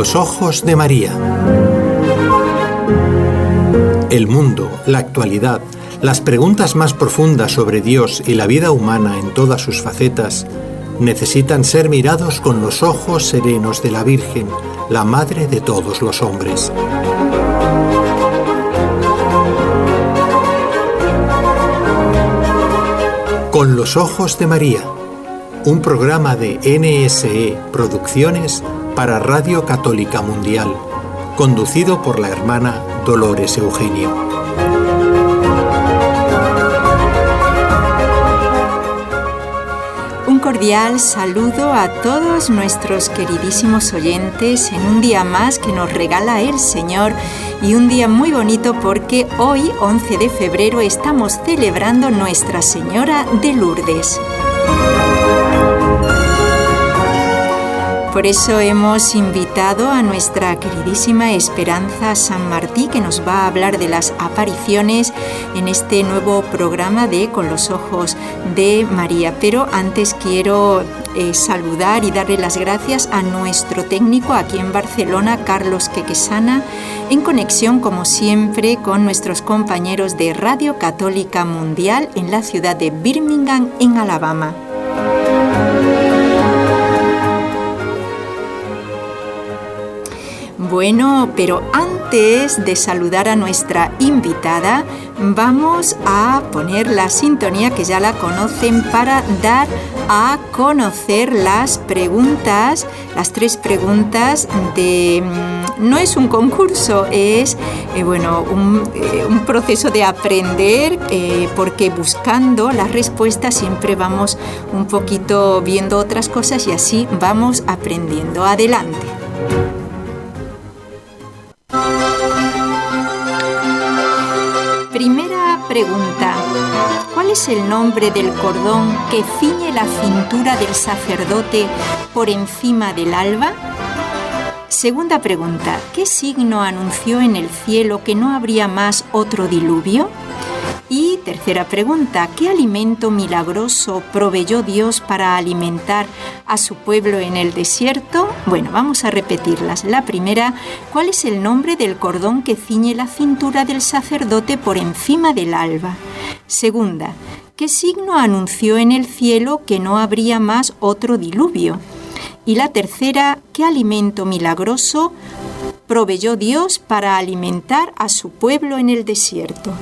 los ojos de María. El mundo, la actualidad, las preguntas más profundas sobre Dios y la vida humana en todas sus facetas necesitan ser mirados con los ojos serenos de la Virgen, la Madre de todos los hombres. Con los ojos de María, un programa de NSE Producciones para Radio Católica Mundial, conducido por la hermana Dolores Eugenio. Un cordial saludo a todos nuestros queridísimos oyentes en un día más que nos regala el Señor y un día muy bonito porque hoy, 11 de febrero, estamos celebrando Nuestra Señora de Lourdes. Por eso hemos invitado a nuestra queridísima Esperanza San Martí, que nos va a hablar de las apariciones en este nuevo programa de Con los Ojos de María. Pero antes quiero saludar y darle las gracias a nuestro técnico aquí en Barcelona, Carlos Quequesana, en conexión, como siempre, con nuestros compañeros de Radio Católica Mundial en la ciudad de Birmingham, en Alabama. Bueno, pero antes de saludar a nuestra invitada, vamos a poner la sintonía que ya la conocen para dar a conocer las preguntas, las 3 preguntas de... No es un concurso, es un proceso de aprender, porque buscando las respuestas siempre vamos un poquito viendo otras cosas y así vamos aprendiendo. Adelante. Primera pregunta. ¿Cuál es el nombre del cordón que ciñe la cintura del sacerdote por encima del alba? Segunda pregunta. ¿Qué signo anunció en el cielo que no habría más otro diluvio? Y tercera pregunta. ¿Qué alimento milagroso proveyó Dios para alimentar a su pueblo en el desierto? Bueno, vamos a repetirlas. La primera, ¿cuál es el nombre del cordón que ciñe la cintura del sacerdote por encima del alba? Segunda, ¿qué signo anunció en el cielo que no habría más otro diluvio? Y la tercera, ¿qué alimento milagroso proveyó Dios para alimentar a su pueblo en el desierto?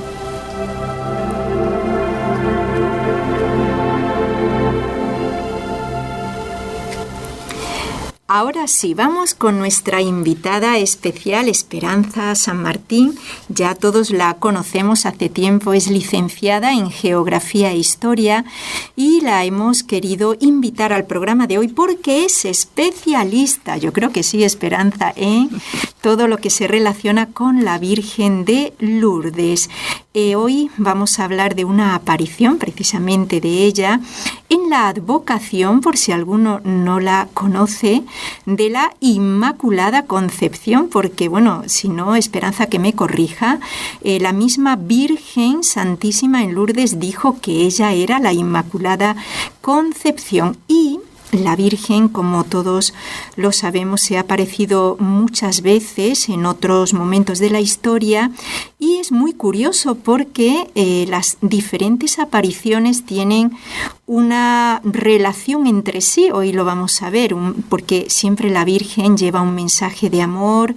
Ahora sí, vamos con nuestra invitada especial, Esperanza San Martín. Ya todos la conocemos hace tiempo, es licenciada en Geografía e Historia y la hemos querido invitar al programa de hoy porque es especialista, yo creo que sí, Esperanza, en todo lo que se relaciona con la Virgen de Lourdes. Hoy vamos a hablar de una aparición precisamente de ella en la advocación, por si alguno no la conoce, de la Inmaculada Concepción, porque, bueno, si no, Esperanza que me corrija, la misma Virgen Santísima en Lourdes dijo que ella era la Inmaculada Concepción y... La Virgen, como todos lo sabemos, se ha aparecido muchas veces en otros momentos de la historia y es muy curioso porque las diferentes apariciones tienen una relación entre sí. Hoy lo vamos a ver, porque siempre la Virgen lleva un mensaje de amor,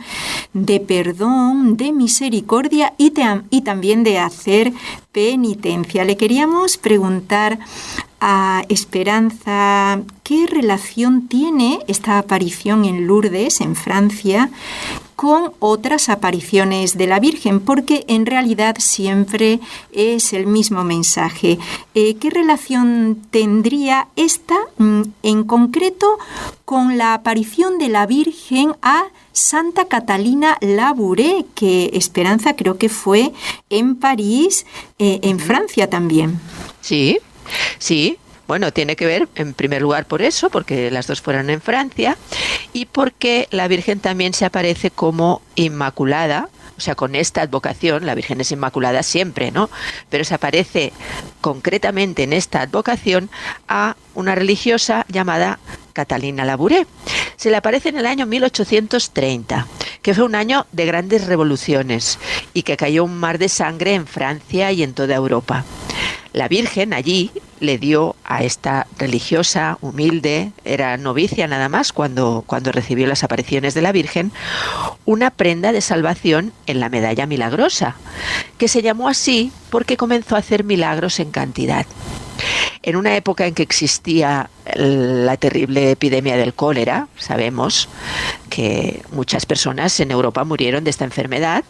de perdón, de misericordia y también de hacer penitencia. Le queríamos preguntar a Esperanza, ¿qué relación tiene esta aparición en Lourdes, en Francia, con otras apariciones de la Virgen? Porque en realidad siempre es el mismo mensaje. ¿Qué relación tendría esta en concreto con la aparición de la Virgen a Santa Catalina Labouré, que Esperanza creo que fue en París, en Francia también? Sí. Sí, bueno, tiene que ver en primer lugar por eso, porque las dos fueron en Francia y porque la Virgen también se aparece como Inmaculada, o sea, con esta advocación, la Virgen es Inmaculada siempre, ¿no? Pero se aparece concretamente en esta advocación a una religiosa llamada Catalina Labouré. se le aparece en el año 1830, que fue un año de grandes revoluciones y que cayó un mar de sangre en Francia y en toda Europa. La Virgen allí le dio a esta religiosa, humilde, era novicia nada más cuando recibió las apariciones de la Virgen, una prenda de salvación en la medalla milagrosa, que se llamó así porque comenzó a hacer milagros en cantidad. En una época en que existía la terrible epidemia del cólera, sabemos que muchas personas en Europa murieron de esta enfermedad,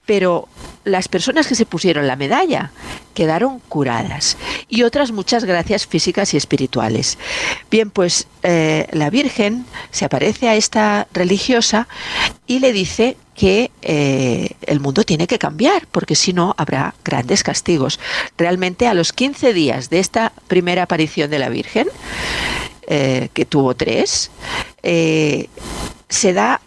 pero las personas que se pusieron la medalla quedaron curadas y otras muchas gracias físicas y espirituales. Bien, pues la Virgen se aparece a esta religiosa y le dice que el mundo tiene que cambiar, porque si no habrá grandes castigos. Realmente a los 15 días de esta primera aparición de la Virgen, que tuvo 3, se da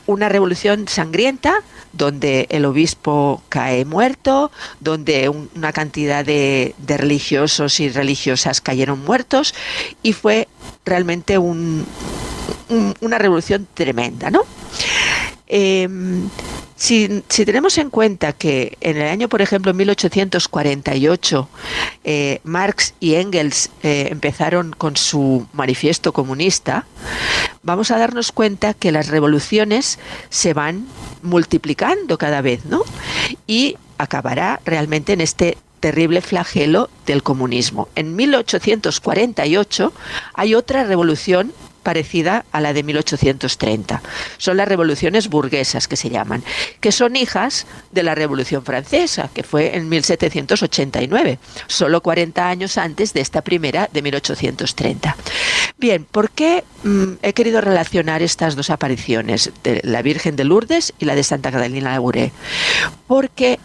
una revolución sangrienta donde el obispo cae muerto, donde una cantidad de religiosos y religiosas cayeron muertos, y fue realmente una revolución tremenda, ¿no? Si tenemos en cuenta que en el año, por ejemplo, 1848, Marx y Engels empezaron con su manifiesto comunista, vamos a darnos cuenta que las revoluciones se van multiplicando cada vez, ¿no? Y acabará realmente en este terrible flagelo del comunismo. En 1848 hay otra revolución parecida a la de 1830. Son las revoluciones burguesas, que se llaman, que son hijas de la Revolución Francesa, que fue en 1789, solo 40 años antes de esta primera de 1830. Bien, ¿por qué he querido relacionar estas dos apariciones, de la Virgen de Lourdes y la de Santa Catalina Labouré? Porque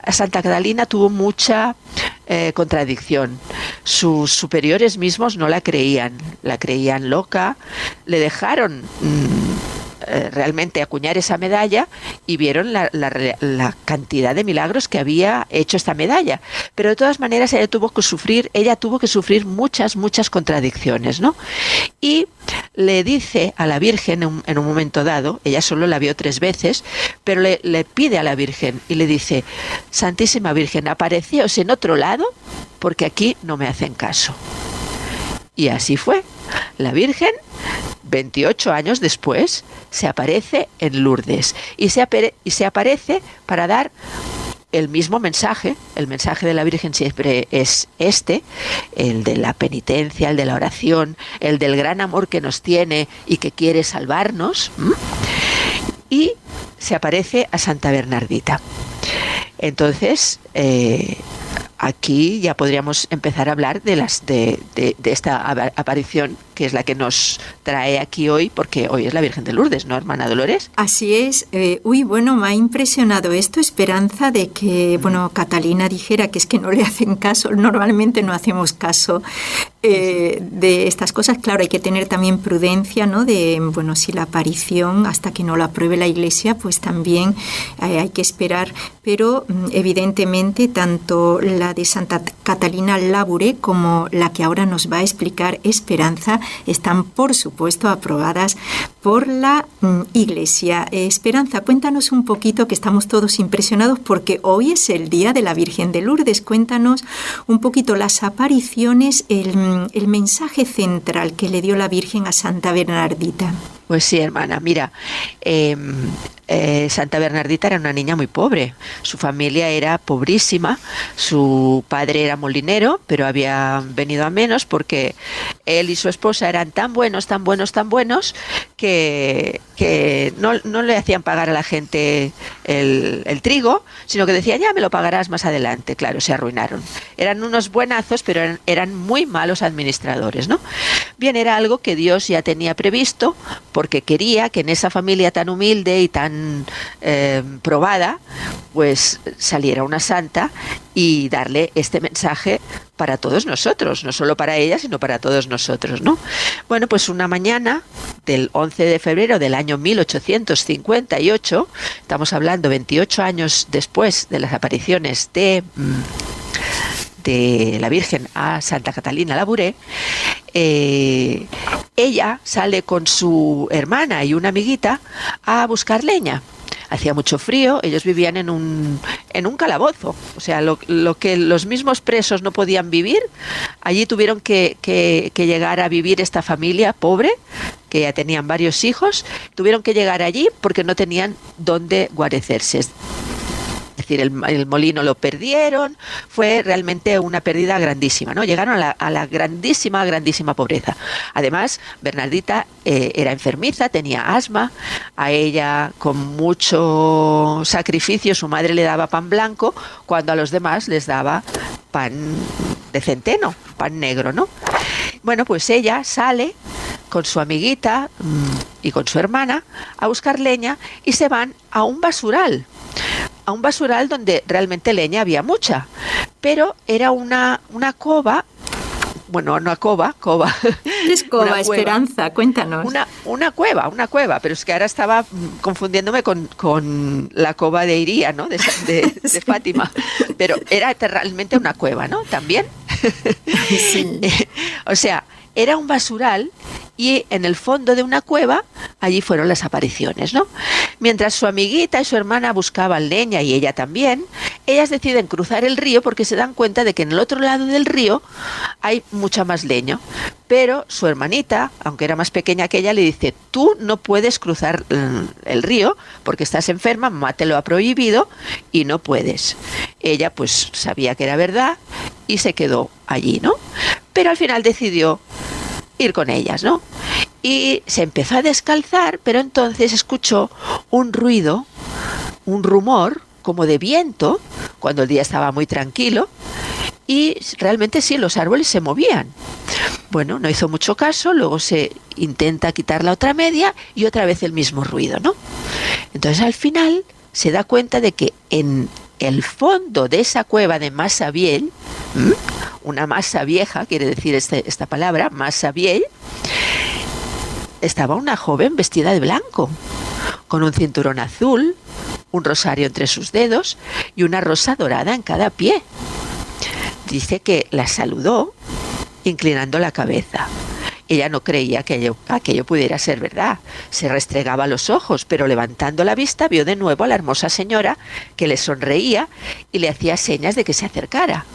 Santa Catalina tuvo mucha contradicción. Sus superiores mismos no la creían loca, le dejaron realmente acuñar esa medalla y vieron la cantidad de milagros que había hecho esta medalla, pero de todas maneras ella tuvo que sufrir muchas contradicciones, ¿no? Y le dice a la Virgen en un momento dado, ella solo la vio 3 veces, pero le pide a la Virgen y le dice: Santísima Virgen, apareceos en otro lado porque aquí no me hacen caso. Y así fue. La Virgen, 28 años después, se aparece en Lourdes y se aparece para dar el mismo mensaje. El mensaje de la Virgen siempre es el de la penitencia, el de la oración, el del gran amor que nos tiene y que quiere salvarnos. Y se aparece a Santa Bernardita. Entonces, aquí ya podríamos empezar a hablar de esta aparición, que es la que nos trae aquí hoy, porque hoy es la Virgen de Lourdes, ¿no, hermana Dolores? Así es. Bueno, me ha impresionado esto, Esperanza, de que, Catalina dijera que es que no le hacen caso. Normalmente no hacemos caso de estas cosas. Claro, hay que tener también prudencia, ¿no? Si la aparición, hasta que no la apruebe la Iglesia, pues también hay que esperar. Pero, evidentemente, tanto la de Santa Catalina Labouré como la que ahora nos va a explicar Esperanza están, por supuesto, aprobadas por la Iglesia. Esperanza, cuéntanos un poquito, que estamos todos impresionados porque hoy es el día de la Virgen de Lourdes. Cuéntanos un poquito las apariciones, el mensaje central que le dio la Virgen a Santa Bernardita. Pues sí, hermana, mira, Santa Bernardita era una niña muy pobre. Su familia era pobrísima, su padre era molinero, pero había venido a menos porque él y su esposa eran tan buenos, que no le hacían pagar a la gente el trigo, sino que decían: ya me lo pagarás más adelante. Claro, se arruinaron. Eran unos buenazos, pero eran muy malos administradores, ¿no? Bien, era algo que Dios ya tenía previsto, porque quería que en esa familia tan humilde y tan probada, pues saliera una santa y darle este mensaje para todos nosotros, no solo para ella, sino para todos nosotros, ¿no? Bueno, pues una mañana del 11 de febrero del año 1858, estamos hablando 28 años después de las apariciones de la Virgen a Santa Catalina Labouré, ella ella sale con su hermana y una amiguita a buscar leña. Hacía mucho frío, ellos vivían en un calabozo, o sea, lo que los mismos presos no podían vivir, allí tuvieron que llegar a vivir esta familia pobre, que ya tenían varios hijos, tuvieron que llegar allí porque no tenían dónde guarecerse. Es decir, el molino lo perdieron, fue realmente una pérdida grandísima, ¿no? Llegaron a la grandísima, grandísima pobreza. Además, Bernardita era enfermiza, tenía asma, a ella con mucho sacrificio su madre le daba pan blanco, cuando a los demás les daba pan de centeno, pan negro, ¿no? Bueno, pues ella sale con su amiguita y con su hermana a buscar leña y se van a un basural donde realmente leña había mucha, pero era una cova, bueno, una cova. Es cova, Esperanza, cuéntanos. Una cueva, pero es que ahora estaba confundiéndome con la cova de Iría, ¿no? De Sí. Fátima, pero era realmente una cueva, ¿no? También. Sí. O sea, era un basural y en el fondo de una cueva allí fueron las apariciones, ¿no? Mientras su amiguita y su hermana buscaban leña y ella también, ellas deciden cruzar el río porque se dan cuenta de que en el otro lado del río hay mucha más leña. Pero su hermanita, aunque era más pequeña que ella, le dice: tú no puedes cruzar el río porque estás enferma, mamá te lo ha prohibido y no puedes. Ella pues sabía que era verdad y se quedó allí, ¿no? Pero al final decidió ir con ellas, ¿no? Y se empezó a descalzar, pero entonces escuchó un ruido, un rumor como de viento, cuando el día estaba muy tranquilo, y realmente sí, los árboles se movían. Bueno, no hizo mucho caso, luego se intenta quitar la otra media y otra vez el mismo ruido, ¿no? Entonces al final se da cuenta de que en el fondo de esa cueva de Massabielle, una masa vieja, quiere decir esta palabra, Massabielle, estaba una joven vestida de blanco, con un cinturón azul, un rosario entre sus dedos y una rosa dorada en cada pie. Dice que la saludó inclinando la cabeza. Ella no creía que aquello pudiera ser verdad. Se restregaba los ojos, pero levantando la vista vio de nuevo a la hermosa señora que le sonreía y le hacía señas de que se acercara.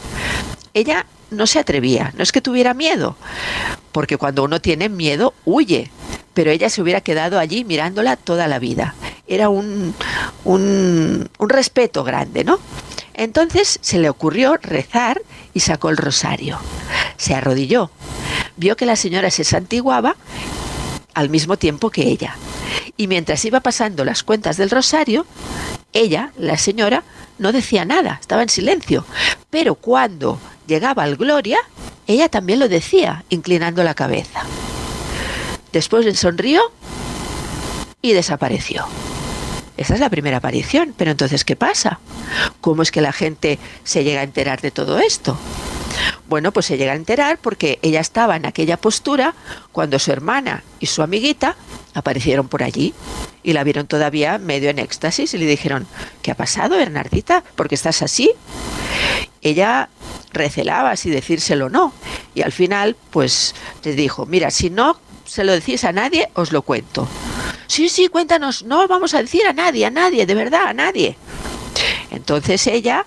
Ella no se atrevía, no es que tuviera miedo, porque cuando uno tiene miedo huye, pero ella se hubiera quedado allí mirándola toda la vida. Era un respeto grande, ¿no? Entonces se le ocurrió rezar y sacó el rosario. Se arrodilló, vio que la señora se santiguaba al mismo tiempo que ella. Y mientras iba pasando las cuentas del rosario, ella, la señora, no decía nada, estaba en silencio. Pero cuando llegaba al Gloria, ella también lo decía, inclinando la cabeza. Después le sonrió y desapareció. Esa es la primera aparición, pero entonces, ¿qué pasa? ¿Cómo es que la gente se llega a enterar de todo esto? Bueno, pues se llega a enterar porque ella estaba en aquella postura cuando su hermana y su amiguita aparecieron por allí y la vieron todavía medio en éxtasis y le dijeron: ¿qué ha pasado, Bernardita? ¿Por qué estás así? Ella recelaba si decírselo o no y al final pues les dijo: mira, si no se lo decís a nadie, os lo cuento. Sí, cuéntanos. No vamos a decir a nadie, de verdad, a nadie. Entonces ella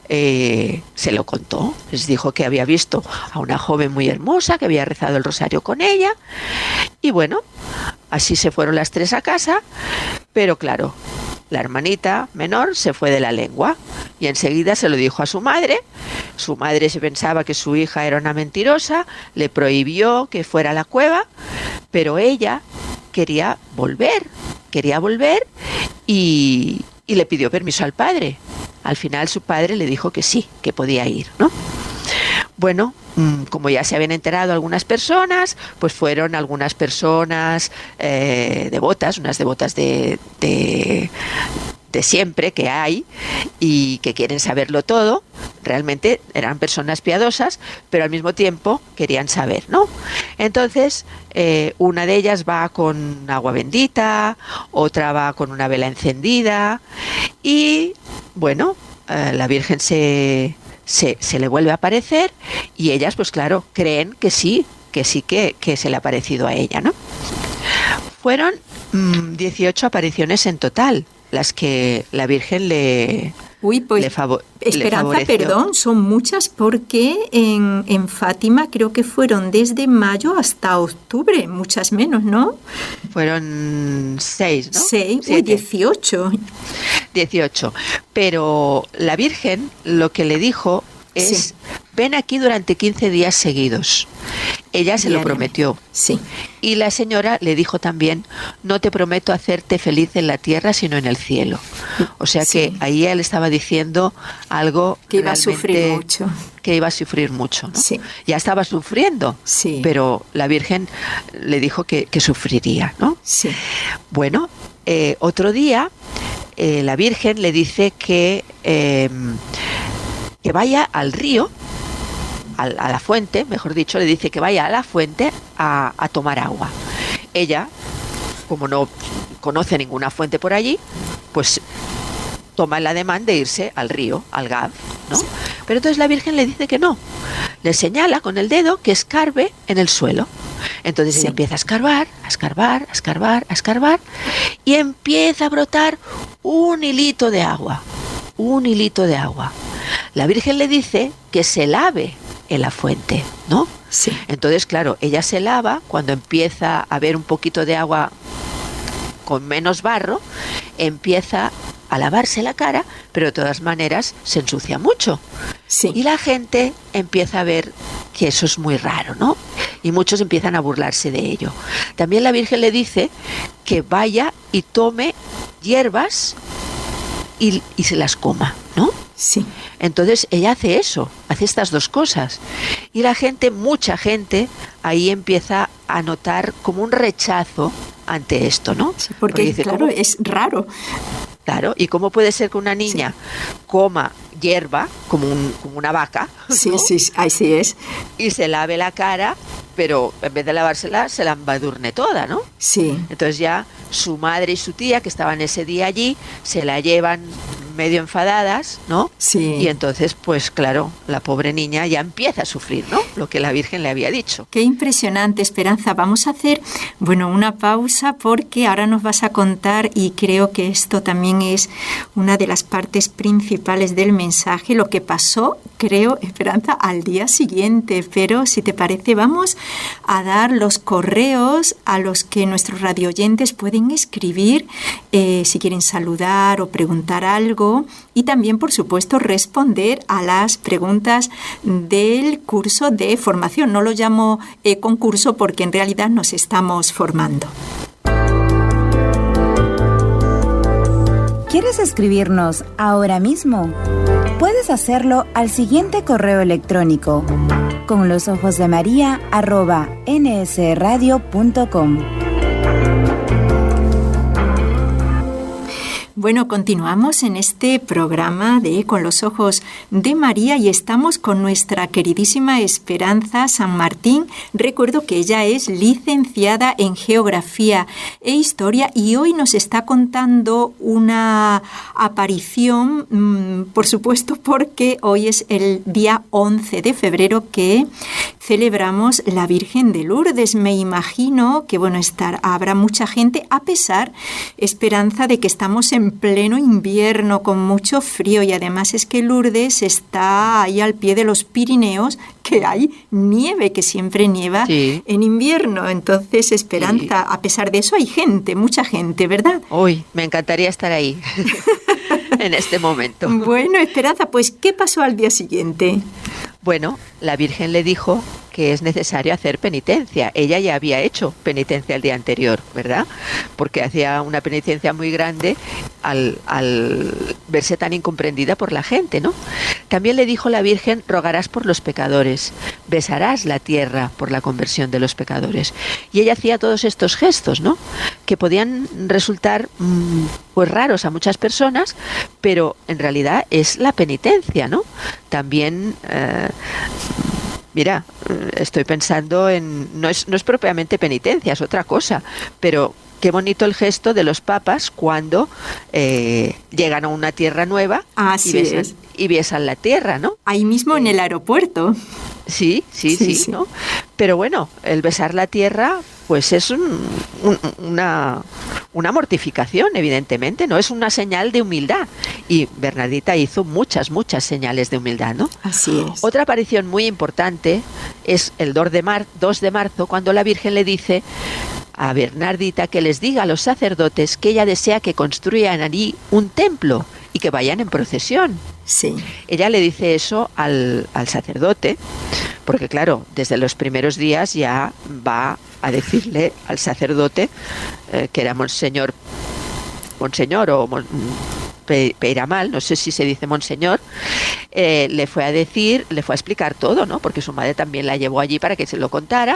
se lo contó, les dijo que había visto a una joven muy hermosa, que había rezado el rosario con ella, y bueno, así se fueron las tres a casa, pero claro, la hermanita menor se fue de la lengua y enseguida se lo dijo a su madre se pensaba que su hija era una mentirosa, le prohibió que fuera a la cueva, pero ella quería volver y le pidió permiso al padre. Al final su padre le dijo que sí, que podía ir, ¿no? Bueno, como ya se habían enterado algunas personas, pues fueron algunas personas devotas, unas devotas de siempre que hay y que quieren saberlo todo. Realmente eran personas piadosas, pero al mismo tiempo querían saber, ¿no? Entonces, una de ellas va con agua bendita, otra va con una vela encendida y, bueno, la Virgen se le vuelve a aparecer y ellas, pues claro, creen que sí, que sí que se le ha parecido a ella, ¿no? Fueron 18 apariciones en total las que la Virgen le Esperanza, favoreció. perdón, son muchas porque en Fátima creo que fueron desde mayo hasta octubre, muchas menos, ¿no? Fueron 6, ¿no? 6, 18. Pero la Virgen lo que le dijo es, ven aquí durante 15 días seguidos. Ella se lo prometió. Sí. Y la señora le dijo también, no te prometo hacerte feliz en la tierra, sino en el cielo. O sea que ahí él estaba diciendo algo que iba a sufrir mucho. Que iba a sufrir mucho, ¿no? Sí. Ya estaba sufriendo, pero la Virgen le dijo que sufriría, ¿no? Sí. Bueno, otro día la Virgen le dice que vaya al río, a la fuente, mejor dicho, le dice que vaya a la fuente a tomar agua. Ella, como no conoce ninguna fuente por allí, pues toma el ademán de irse al río, al Gab, ¿no? Pero entonces la Virgen le dice que no. Le señala con el dedo que escarbe en el suelo. Entonces ella empieza a escarbar, y empieza a brotar un hilito de agua. La Virgen le dice que se lave en la fuente, ¿no? Sí. Entonces, claro, ella se lava cuando empieza a haber un poquito de agua con menos barro, empieza a lavarse la cara, pero de todas maneras se ensucia mucho. Sí. Y la gente empieza a ver que eso es muy raro, ¿no? Y muchos empiezan a burlarse de ello. También la Virgen le dice que vaya y tome hierbas y se las coma, ¿no? Sí. Entonces ella hace eso, hace estas dos cosas. Y la gente, mucha gente, ahí empieza a notar como un rechazo ante esto, ¿no? Sí, porque dice, claro, es raro. Claro, ¿y cómo puede ser que una niña coma hierba como una vaca? Sí, ¿no? sí, así es. Y se lave la cara, pero en vez de lavársela, se la embadurne toda, ¿no? Sí. Entonces ya su madre y su tía, que estaban ese día allí, se la llevan medio enfadadas, ¿no? Sí. Y entonces, pues claro, la pobre niña ya empieza a sufrir, ¿no? Lo que la Virgen le había dicho. Qué impresionante, Esperanza. Vamos a hacer, una pausa porque ahora nos vas a contar, y creo que esto también es una de las partes principales del mensaje, lo que pasó, creo, Esperanza, al día siguiente. Pero si te parece, vamos a dar los correos a los que nuestros radioyentes pueden escribir si quieren saludar o preguntar algo, y también, por supuesto, responder a las preguntas del curso de formación. No lo llamo concurso porque en realidad nos estamos formando. ¿Quieres escribirnos ahora mismo? Puedes hacerlo al siguiente correo electrónico: conlosojosdemaria@nsradio.com. Bueno, continuamos en este programa de Con los Ojos de María y estamos con nuestra queridísima Esperanza San Martín. Recuerdo que ella es licenciada en Geografía e Historia y hoy nos está contando una aparición, por supuesto, porque hoy es el día 11 de febrero que celebramos la Virgen de Lourdes. Me imagino que, habrá mucha gente, a pesar, Esperanza, de que estamos en pleno invierno con mucho frío, y además es que Lourdes está ahí al pie de los Pirineos, que hay nieve, que siempre nieva en invierno. Entonces, Esperanza, a pesar de eso hay gente, mucha gente, ¿verdad? Uy, me encantaría estar ahí en este momento. Bueno, Esperanza, pues ¿qué pasó al día siguiente? Bueno, la Virgen le dijo que es necesario hacer penitencia. Ella ya había hecho penitencia el día anterior, ¿verdad? Porque hacía una penitencia muy grande al verse tan incomprendida por la gente, ¿no? También le dijo la Virgen, rogarás por los pecadores, besarás la tierra por la conversión de los pecadores. Y ella hacía todos estos gestos, ¿no? Que podían resultar pues raros a muchas personas, pero en realidad es la penitencia, ¿no? También... Mira, estoy pensando en... No es propiamente penitencia, es otra cosa, pero qué bonito el gesto de los papas cuando llegan a una tierra nueva y besan la tierra, ¿no? Ahí mismo en el aeropuerto. Sí, ¿no? Pero bueno, el besar la tierra, pues es una mortificación, evidentemente, ¿no? Es una señal de humildad. Y Bernardita hizo muchas señales de humildad, ¿no? Así es. Otra aparición muy importante es el 2 de marzo, cuando la Virgen le dice a Bernardita que les diga a los sacerdotes que ella desea que construyan allí un templo y que vayan en procesión. Sí. Ella le dice eso al sacerdote, porque claro, desde los primeros días ya va a decirle al sacerdote, que era Monseñor o Peiramal, no sé si se dice Monseñor, le fue a explicar todo, ¿no? Porque su madre también la llevó allí para que se lo contara,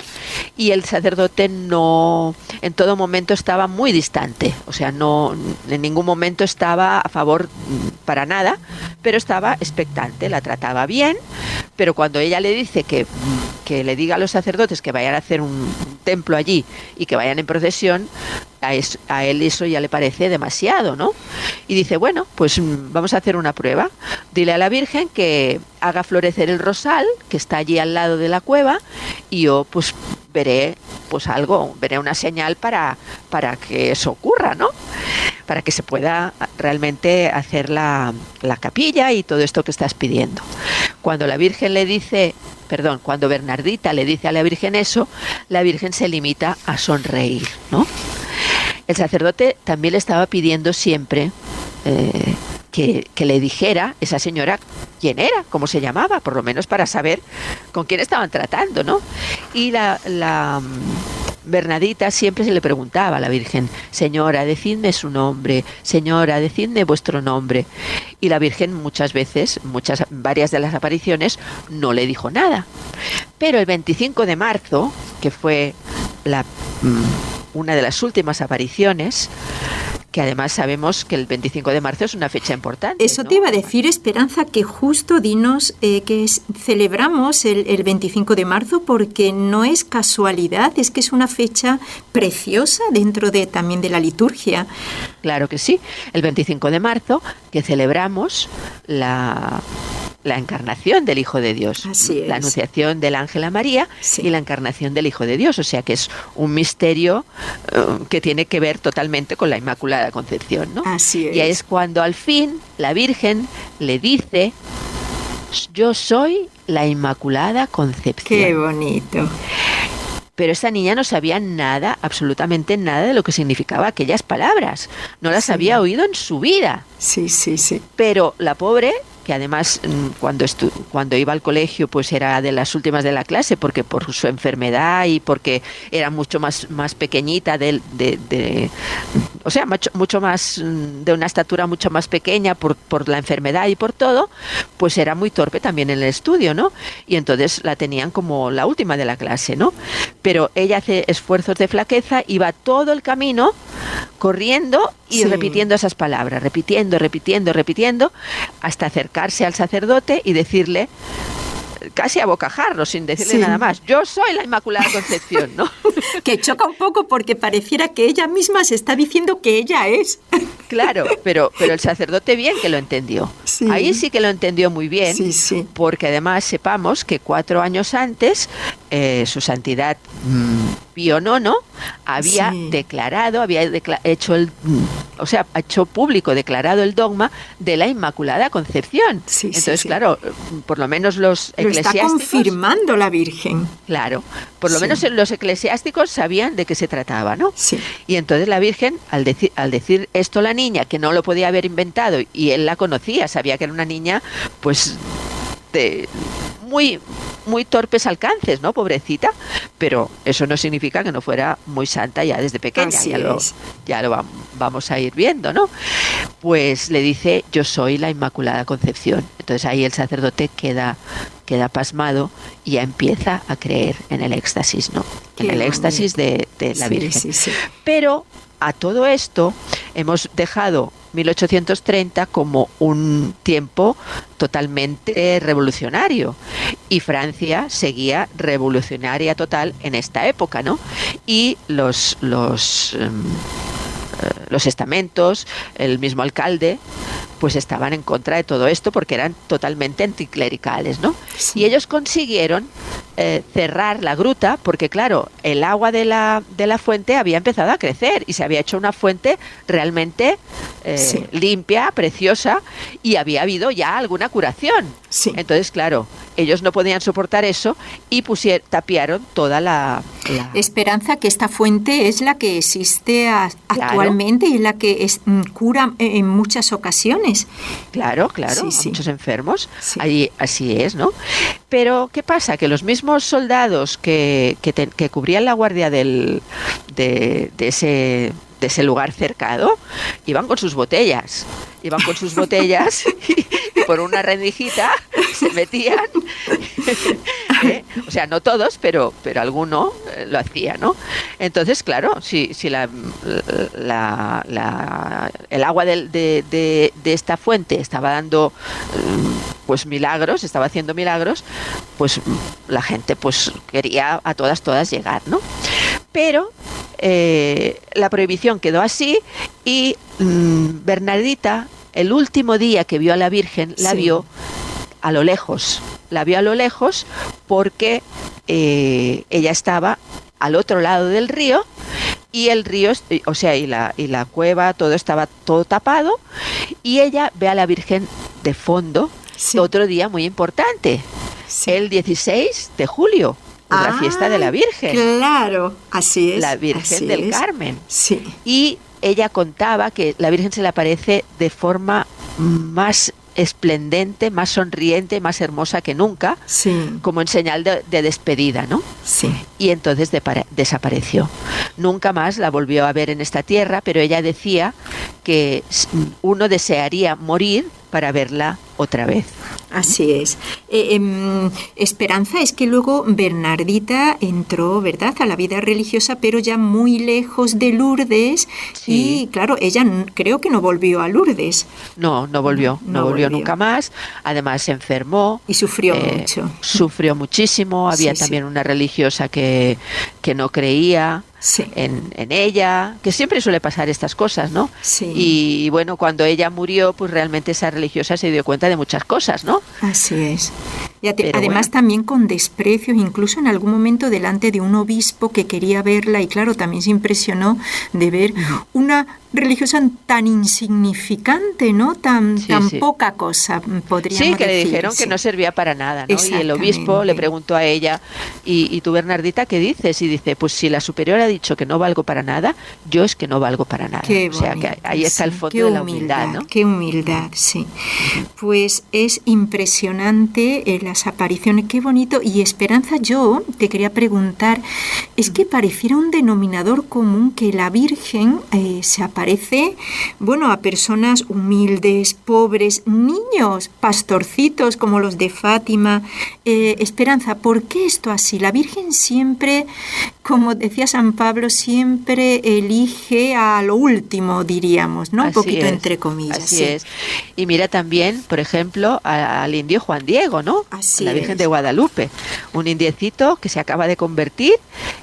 y el sacerdote en todo momento estaba muy distante, o sea, no en ningún momento estaba a favor para nada, pero estaba expectante, la trataba bien, pero cuando ella le dice que le diga a los sacerdotes que vayan a hacer un templo allí y que vayan en procesión, a él eso ya le parece demasiado, ¿no? Y dice, bueno, pues vamos a hacer una prueba. Dile a la Virgen que haga florecer el rosal, que está allí al lado de la cueva, y yo pues veré una señal para que eso ocurra, ¿no? Para que se pueda realmente hacer la capilla y todo esto que estás pidiendo. Cuando Bernardita le dice a la Virgen eso, la Virgen se limita a sonreír, ¿no? El sacerdote también le estaba pidiendo siempre que le dijera esa señora quién era, cómo se llamaba, por lo menos para saber con quién estaban tratando, ¿no? Y la Bernardita siempre se le preguntaba a la Virgen, señora, decidme su nombre, señora, decidme vuestro nombre. Y la Virgen varias de las apariciones, no le dijo nada. Pero el 25 de marzo, que fue una de las últimas apariciones, que además sabemos que el 25 de marzo es una fecha importante. Eso, ¿no? Te iba a decir, Esperanza, que justo dinos que celebramos el 25 de marzo porque no es casualidad, es que es una fecha preciosa dentro también de la liturgia. Claro que sí, el 25 de marzo que celebramos la encarnación del Hijo de Dios, la anunciación del ángel a María, sí, y la encarnación del Hijo de Dios, o sea que es un misterio que tiene que ver totalmente con la Inmaculada Concepción, ¿no? Así es. Y es cuando al fin la Virgen le dice, yo soy la Inmaculada Concepción. ¡Qué bonito! Pero esta niña no sabía nada, absolutamente nada de lo que significaba aquellas palabras. No las había oído en su vida. Sí. Pero la pobre, que además cuando iba al colegio pues era de las últimas de la clase, porque por su enfermedad y porque era mucho más pequeñita, o sea, mucho más de una estatura mucho más pequeña por la enfermedad y por todo, pues era muy torpe también en el estudio, ¿no? Y entonces la tenían como la última de la clase, ¿no? Pero ella hace esfuerzos de flaqueza, iba todo el camino corriendo y repitiendo esas palabras, repitiendo, hasta acercarse al sacerdote y decirle, casi a bocajarro, sin decirle nada más, yo soy la Inmaculada Concepción, ¿no? Que choca un poco porque pareciera que ella misma se está diciendo que ella es. Claro, pero el sacerdote bien que lo entendió. Sí. Ahí sí que lo entendió muy bien, sí. Porque además sepamos que 4 años antes su santidad Pío IX había declarado, hecho público, declarado el dogma de la Inmaculada Concepción. Sí, entonces, claro, por lo menos los eclesiásticos... Lo está confirmando la Virgen. Claro, por lo menos los eclesiásticos sabían de qué se trataba, ¿no? Sí. Y entonces la Virgen, al decir esto a la niña, que no lo podía haber inventado, y él la conocía, sabía que era una niña, pues... de muy torpes alcances, ¿no? Pobrecita, pero eso no significa que no fuera muy santa ya desde pequeña. Ya lo vamos a ir viendo, ¿no? Pues le dice, yo soy la Inmaculada Concepción. Entonces ahí el sacerdote queda pasmado y ya empieza a creer en el éxtasis, ¿no? En el éxtasis de la Virgen. Sí. Pero a todo esto hemos dejado 1830 como un tiempo totalmente revolucionario, y Francia seguía revolucionaria total en esta época, ¿no? Y los estamentos, el mismo alcalde, pues estaban en contra de todo esto porque eran totalmente anticlericales, ¿no? Sí. Y ellos consiguieron cerrar la gruta porque, claro, el agua de la fuente había empezado a crecer y se había hecho una fuente realmente Sí. limpia, preciosa, y había habido ya alguna curación. Sí. Entonces, claro, ellos no podían soportar eso y tapiaron toda la... Esperanza, que esta fuente es la que existe actualmente y la que cura en muchas ocasiones. Claro, Sí, a sí. muchos enfermos. Sí. Allí así es, ¿no? Pero, ¿qué pasa? Que los mismos soldados que cubrían la guardia de ese lugar cercado iban con sus botellas. Y por una rendijita se metían. O sea, no todos, pero alguno lo hacía, ¿no? Entonces, claro, si el agua de esta fuente estaba dando pues milagros, estaba haciendo milagros, pues la gente pues quería a todas llegar, ¿no? Pero la prohibición quedó así y Bernardita, el último día que vio a la Virgen, la vio a lo lejos. La vio a lo lejos porque ella estaba al otro lado del río y el río, o sea, y la cueva, todo estaba todo tapado, y ella ve a la Virgen de fondo. Sí. Otro día muy importante, Sí. el 16 de julio, la fiesta de la Virgen. Claro, así es. La Virgen así del es. Carmen. Sí. Y ella contaba que la Virgen se le aparece de forma más esplendente, más sonriente, más hermosa que nunca, Sí. como en señal de despedida, ¿no? Sí. Y entonces desapareció. Nunca más la volvió a ver en esta tierra, pero ella decía que uno desearía morir para verla otra vez. Así es. Esperanza, es que luego Bernardita entró, ¿verdad?, a la vida religiosa, pero ya muy lejos de Lourdes. Sí. Y claro, ella creo que no volvió a Lourdes. No volvió volvió. nunca más. Además se enfermó. Y sufrió mucho. Sufrió muchísimo. Había Sí, también una religiosa que no creía Sí. en ella, que siempre suele pasar estas cosas, ¿no? Sí. Y bueno, cuando ella murió, pues realmente esa religiosa se dio cuenta de muchas cosas, ¿no? Así es. Y Pero además bueno. también con desprecios, incluso en algún momento delante de un obispo que quería verla, y claro, también se impresionó de ver una religiosa tan insignificante, ¿no? Tan Sí. poca cosa, podríamos Sí, que le decir, dijeron sí. que no servía para nada, ¿no? Y el obispo Exactamente. le preguntó a ella, ¿y tú, Bernardita, qué dices? Y dice, pues si la superiora ha dicho que no valgo para nada, yo es que no valgo para nada. Qué O sea, bonito, que ahí está el sí. fondo Qué de la humildad, ¿no? Qué humildad, sí. Pues es impresionante las apariciones, qué bonito. Y Esperanza, yo te quería preguntar, es que pareciera un denominador común que la Virgen se aparece, bueno, a personas humildes, pobres, niños, pastorcitos como los de Fátima. Esperanza, ¿por qué esto así? La Virgen siempre, como decía San Pablo, siempre elige a lo último, diríamos, ¿no? Un Así poquito es, entre comillas. Así sí. es. Y mira también, por ejemplo, al indio Juan Diego, ¿no? Así La Virgen es. de Guadalupe. Un indiecito que se acaba de convertir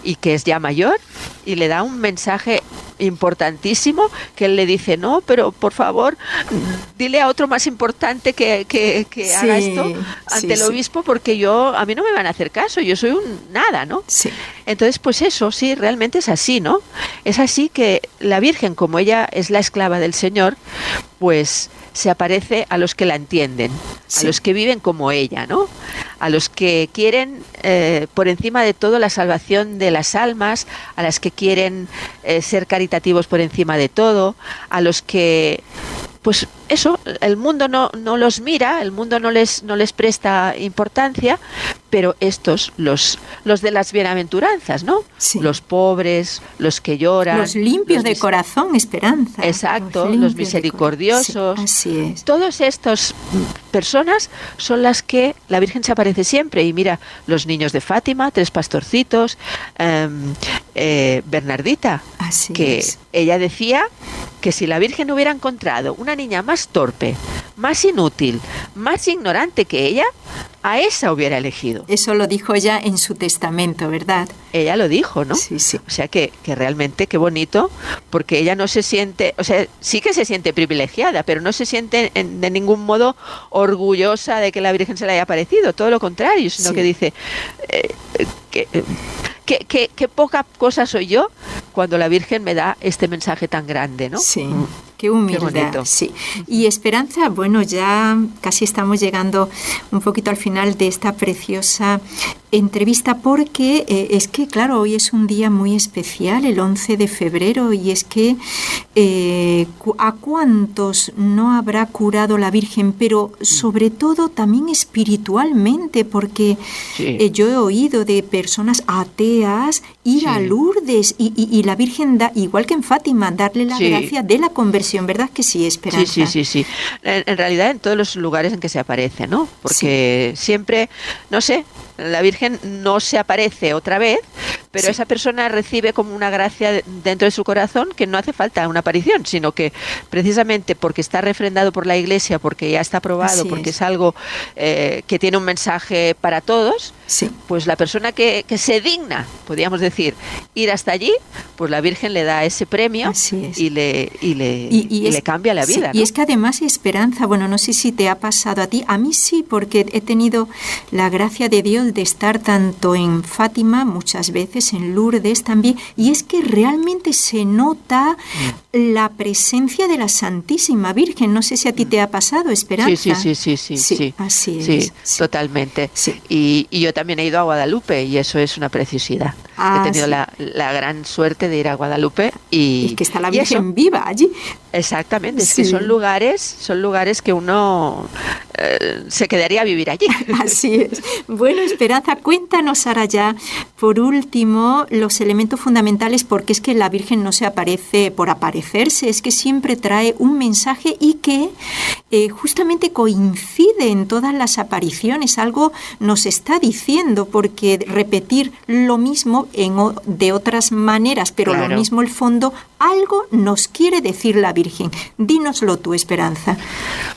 y que es ya mayor, y le da un mensaje importantísimo, que él le dice, no, pero por favor, dile a otro más importante que haga Sí, esto ante sí, el sí. obispo, porque a mí no me van a hacer caso, yo soy un nada, ¿no? Sí. Entonces, pues eso, sí, realmente es así, ¿no? Es así que la Virgen, como ella es la esclava del Señor, pues se aparece a los que la entienden, Sí. a los que viven como ella, ¿no? A los que quieren, por encima de todo, la salvación de las almas, a las que quieren ser caritativos por encima de todo, a los que, pues eso, el mundo no los mira, el mundo no les presta importancia, pero estos, los de las bienaventuranzas, ¿no? Sí. Los pobres, los que lloran. Los limpios de corazón, Esperanza. Exacto, los limpios de misericordiosos. corazón. Sí, así es. Todas estas personas son las que la Virgen se aparece siempre. Y mira, los niños de Fátima, 3 pastorcitos, Bernardita, Así que es. ella decía que si la Virgen hubiera encontrado una niña más torpe, más inútil, más ignorante que ella, a esa hubiera elegido. Eso lo dijo ella en su testamento, ¿verdad? Ella lo dijo, ¿no? Sí, sí. O sea que realmente qué bonito, porque ella no se siente, o sea, sí que se siente privilegiada, pero no se siente de ningún modo orgullosa de que la Virgen se le haya aparecido, todo lo contrario, sino que dice qué poca cosa soy yo cuando la Virgen me da este mensaje tan grande, ¿no? Sí. Qué humildad, qué sí. Y Esperanza, bueno, ya casi estamos llegando un poquito al final de esta preciosa entrevista, porque es que, claro, hoy es un día muy especial, el 11 de febrero, y es que ¿a cuántos no habrá curado la Virgen? Pero sobre todo también espiritualmente, porque yo he oído de personas ateas ir a Lourdes y la Virgen da, igual que en Fátima, darle la gracia de la conversión, ¿verdad que sí, Esperanza? Sí. En realidad en todos los lugares en que se aparece, ¿no? Porque siempre, no sé, la Virgen no se aparece otra vez, pero esa persona recibe como una gracia dentro de su corazón que no hace falta una aparición, sino que precisamente porque está refrendado por la Iglesia, porque ya está aprobado, porque es algo que tiene un mensaje para todos, pues la persona que se digna, podríamos decir, ir hasta allí, pues la Virgen le da ese premio y le cambia la vida. ¿no? Y es que además, Esperanza, bueno, no sé si te ha pasado a ti, a mí sí, porque he tenido la gracia de Dios de estar tanto en Fátima, muchas veces en Lourdes también, y es que realmente se nota la presencia de la Santísima Virgen. No sé si a ti te ha pasado, Esperanza. Sí, así es. Sí, totalmente. Sí. Y yo también he ido a Guadalupe y eso es una preciosidad. He tenido la gran suerte de ir a Guadalupe y que está la Virgen viva allí. Exactamente, es que son lugares que uno se quedaría a vivir allí. Así es. Bueno, Esperanza, cuéntanos ahora ya, por último, los elementos fundamentales, porque es que la Virgen no se aparece por aparecerse, es que siempre trae un mensaje y que justamente coincide en todas las apariciones. Algo nos está diciendo, porque repetir lo mismo de otras maneras, pero lo mismo el fondo, algo nos quiere decir la Virgen. Dínoslo tú, Esperanza.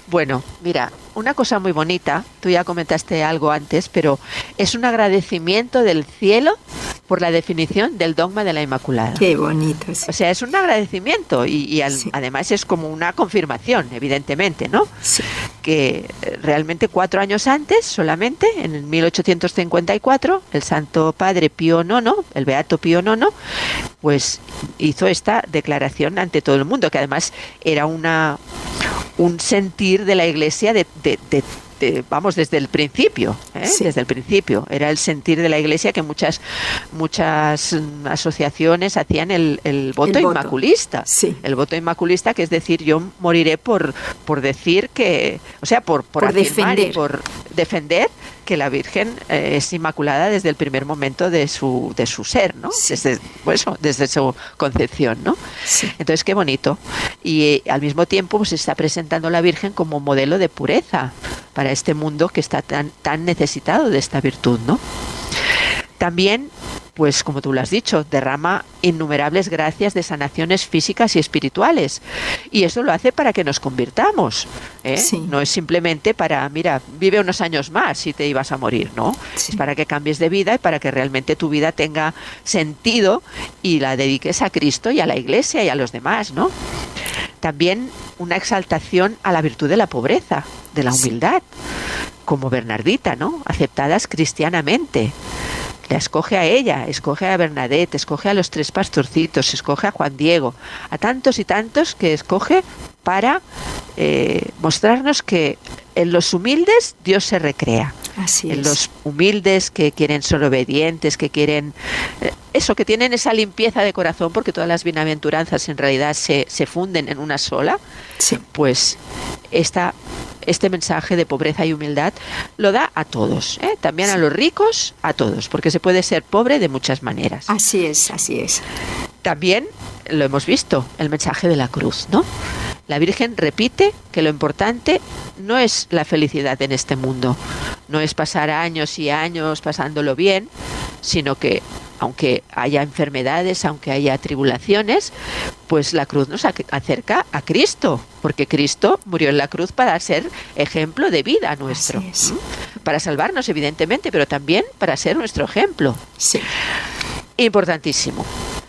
Bueno, mira, una cosa muy bonita, tú ya comentaste algo antes, pero es un agradecimiento del cielo por la definición del dogma de la Inmaculada. Qué bonito. Sí. O sea, es un agradecimiento y además es como una confirmación, evidentemente, ¿no? Sí. Que realmente 4 años antes, solamente, en 1854, el Santo Padre Pío IX, el Beato Pío IX, pues hizo esta declaración ante todo el mundo, que además era un sentir de la Iglesia vamos, desde el principio, desde el principio. Era el sentir de la Iglesia que muchas asociaciones hacían el voto inmaculista. Sí. El voto inmaculista, que es decir, yo moriré por decir que, o sea, por afirmar defender. Y por defender que la Virgen es inmaculada desde el primer momento de su ser, ¿no? Sí. Desde su concepción, ¿no? Sí. Entonces, qué bonito. Y al mismo tiempo pues está presentando la Virgen como modelo de pureza para este mundo que está tan necesitado de esta virtud, ¿no? También, pues como tú lo has dicho, derrama innumerables gracias de sanaciones físicas y espirituales. Y eso lo hace para que nos convirtamos, ¿eh? Sí. No es simplemente para, mira, vive unos años más si te ibas a morir, ¿no? Sí. Es para que cambies de vida y para que realmente tu vida tenga sentido y la dediques a Cristo y a la Iglesia y a los demás, ¿no? También una exaltación a la virtud de la pobreza, de la humildad, como Bernardita, ¿no? Aceptadas cristianamente. La escoge a ella, escoge a Bernadette, escoge a los 3 pastorcitos, escoge a Juan Diego, a tantos y tantos que escoge para mostrarnos que en los humildes Dios se recrea. Así es. En los humildes que quieren ser obedientes, que quieren que tienen esa limpieza de corazón, porque todas las bienaventuranzas en realidad se funden en una sola. Sí. Pues este mensaje de pobreza y humildad lo da a todos, también a los ricos, a todos, porque se puede ser pobre de muchas maneras. Así es, así es. También lo hemos visto, el mensaje de la cruz, ¿no? La Virgen repite que lo importante no es la felicidad en este mundo, no es pasar años y años pasándolo bien, sino que aunque haya enfermedades, aunque haya tribulaciones, pues la cruz nos acerca a Cristo, porque Cristo murió en la cruz para ser ejemplo de vida nuestro, para salvarnos evidentemente, pero también para ser nuestro ejemplo. Sí. Importantísimo.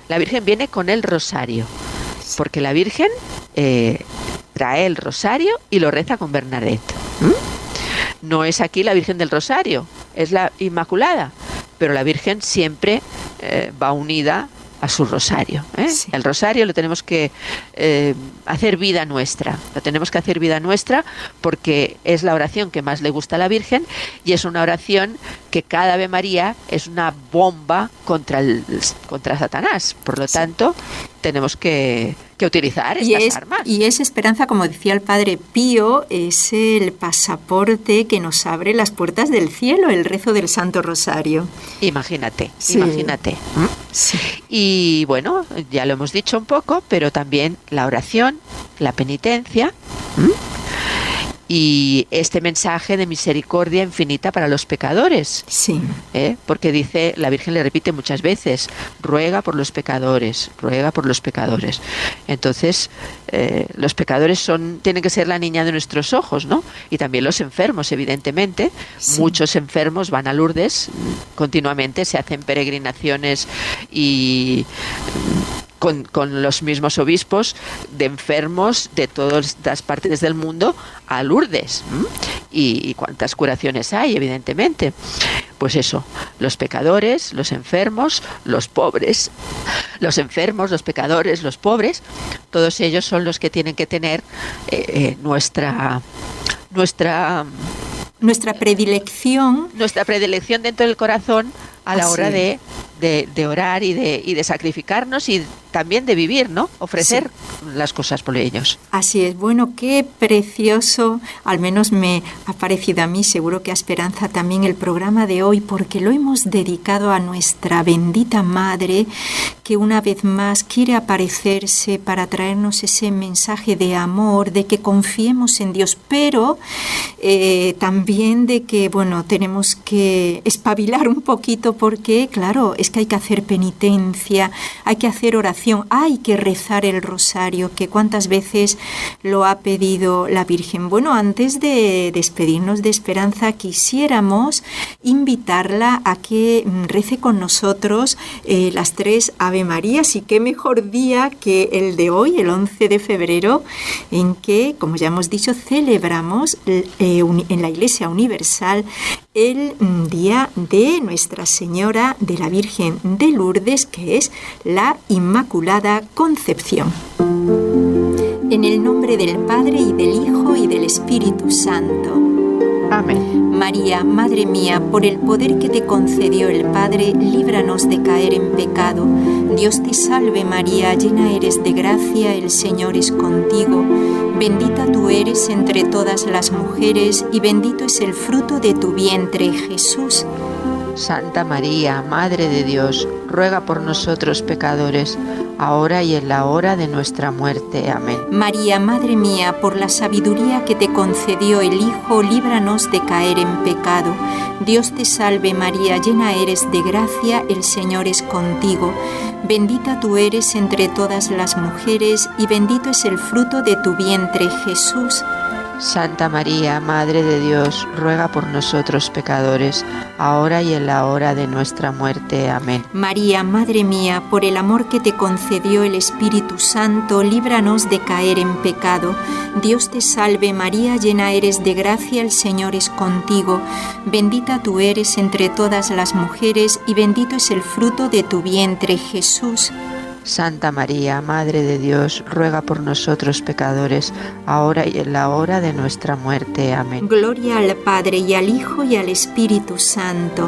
La Virgen viene con el rosario, porque la Virgen trae el rosario y lo reza con Bernadette. No es aquí la Virgen del Rosario, es la Inmaculada, pero la Virgen siempre va unida a su rosario. Sí. El rosario lo tenemos que hacer vida nuestra, porque es la oración que más le gusta a la Virgen y es una oración que cada Ave María es una bomba contra Satanás. Por lo tanto, tenemos que utilizar estas armas. Y es esperanza, como decía el Padre Pío, es el pasaporte que nos abre las puertas del cielo, el rezo del Santo Rosario. Imagínate. Sí. Y bueno, ya lo hemos dicho un poco, pero también la oración, la penitencia, y este mensaje de misericordia infinita para los pecadores. Sí. Porque dice, la Virgen le repite muchas veces, ruega por los pecadores, ruega por los pecadores. Entonces, los pecadores tienen que ser la niña de nuestros ojos, ¿no? Y también los enfermos, evidentemente. Sí. Muchos enfermos van a Lourdes continuamente, se hacen peregrinaciones y con los mismos obispos de enfermos de todas las partes del mundo a Lourdes. Y cuántas curaciones hay, evidentemente. Pues eso, los pecadores, los enfermos, los pobres, los enfermos, los pecadores, los pobres, todos ellos son los que tienen que tener nuestra predilección. Nuestra predilección dentro del corazón a la hora de orar y de sacrificarnos y también de vivir, ¿no? Ofrecer las cosas por ellos. Así es. Bueno, qué precioso, al menos me ha parecido a mí, seguro que a Esperanza también, el programa de hoy, porque lo hemos dedicado a nuestra bendita Madre, que una vez más quiere aparecerse para traernos ese mensaje de amor, de que confiemos en Dios, pero también de que, bueno, tenemos que espabilar un poquito porque, claro, es que hay que hacer penitencia, hay que hacer oración, hay que rezar el rosario, que cuántas veces lo ha pedido la Virgen. Bueno, antes de despedirnos de Esperanza, quisiéramos invitarla a que rece con nosotros las 3 Ave Marías, y qué mejor día que el de hoy, el 11 de febrero, en que, como ya hemos dicho, celebramos en la Iglesia Universal el día de Nuestra Señora de la Virgen de Lourdes, que es la Inmaculada Concepción. En el nombre del Padre, y del Hijo, y del Espíritu Santo. Amén. María, Madre mía, por el poder que te concedió el Padre, líbranos de caer en pecado. Dios te salve María, llena eres de gracia, el Señor es contigo. Bendita tú eres entre todas las mujeres, y bendito es el fruto de tu vientre, Jesús. Santa María, Madre de Dios, ruega por nosotros pecadores, ahora y en la hora de nuestra muerte. Amén. María, Madre mía, por la sabiduría que te concedió el Hijo, líbranos de caer en pecado. Dios te salve María, llena eres de gracia, el Señor es contigo. Bendita tú eres entre todas las mujeres, y bendito es el fruto de tu vientre, Jesús. Santa María, Madre de Dios, ruega por nosotros pecadores, ahora y en la hora de nuestra muerte. Amén. María, Madre mía, por el amor que te concedió el Espíritu Santo, líbranos de caer en pecado. Dios te salve María, llena eres de gracia, el Señor es contigo. Bendita tú eres entre todas las mujeres, y bendito es el fruto de tu vientre, Jesús. Santa María, Madre de Dios, ruega por nosotros pecadores, ahora y en la hora de nuestra muerte. Amén. Gloria al Padre, y al Hijo, y al Espíritu Santo.